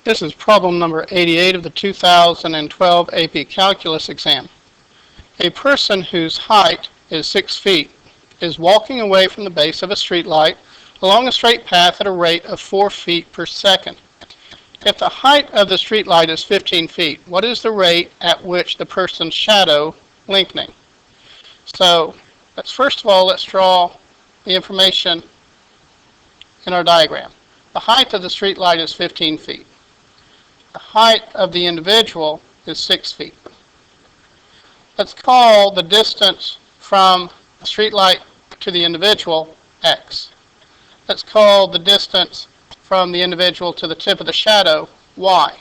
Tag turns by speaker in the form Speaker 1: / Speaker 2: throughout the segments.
Speaker 1: This is problem number 88 of the 2012 AP Calculus exam. A person whose height is 6 feet is walking away from the base of a street light along a straight path at a rate of 4 feet per second. If the height of the street light is 15 feet, what is the rate at which the person's shadow lengthening? So first of all, let's draw the information in our diagram. The height of the street light is 15 feet. The height of the individual is 6 feet. Let's call the distance from the street light to the individual x. Let's call the distance from the individual to the tip of the shadow y.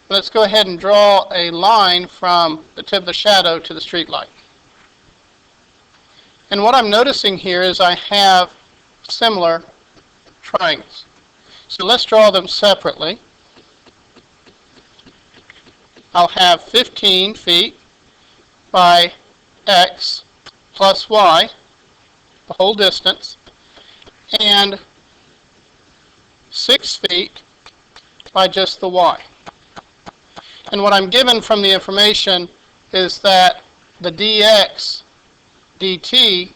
Speaker 1: Let's go ahead and draw a line from the tip of the shadow to the street light. And what I'm noticing here is I have similar triangles. So let's draw them separately. I'll have 15 feet by x plus y, the whole distance, and 6 feet by just the y. And what I'm given from the information is that the dx dt,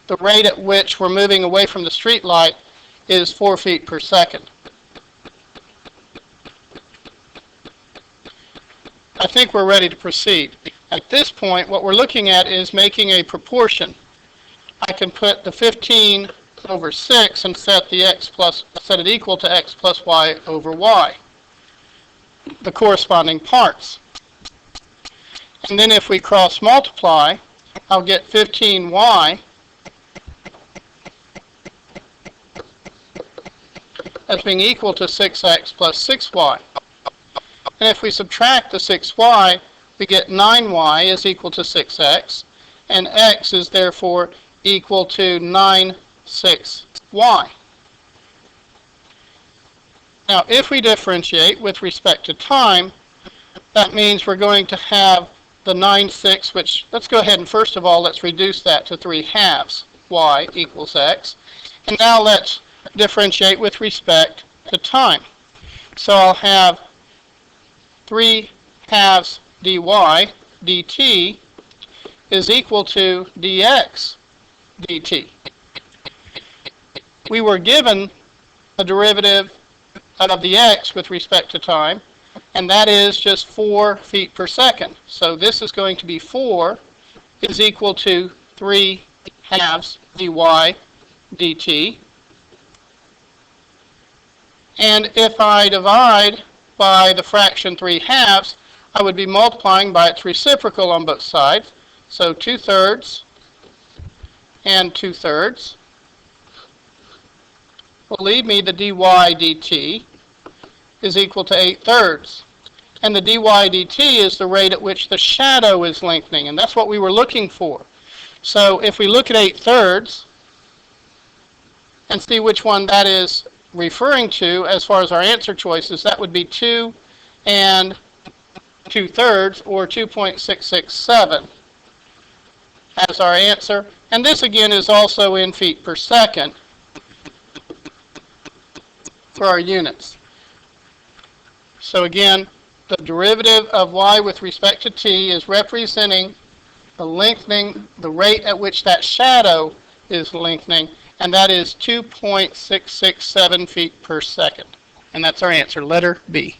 Speaker 1: the rate at which we're moving away from the street light, is 4 feet per second. I think we're ready to proceed. At this point, what we're looking at is making a proportion. I can put the 15 over 6 and set it equal to x plus y over y, the corresponding parts. And then if we cross multiply, I'll get 15y as being equal to 6x plus 6y. And if we subtract the 6y, we get 9y is equal to 6x, and x is therefore equal to 96y. Now, if we differentiate with respect to time, that means we're going to have the 96, which, let's go ahead and first of all, let's reduce that to 3/2, y equals x. And now let's differentiate with respect to time. So I'll have 3/2 dy dt is equal to dx dt. We were given a derivative of the x with respect to time, and that is just 4 feet per second. So this is going to be 4 is equal to 3/2 dy dt. And if I divide by the fraction 3/2, I would be multiplying by its reciprocal on both sides. So 2/3 and 2/3 will leave me the dy dt is equal to 8/3. And the dy dt is the rate at which the shadow is lengthening, and that's what we were looking for. So if we look at 8/3 and see which one that is referring to as far as our answer choices, that would be 2 and 2/3, or 2.667 as our answer. And this again is also in feet per second for our units. So again, the derivative of y with respect to t is representing the lengthening, the rate at which that shadow is lengthening, and that is 2.667 feet per second. And that's our answer, letter B.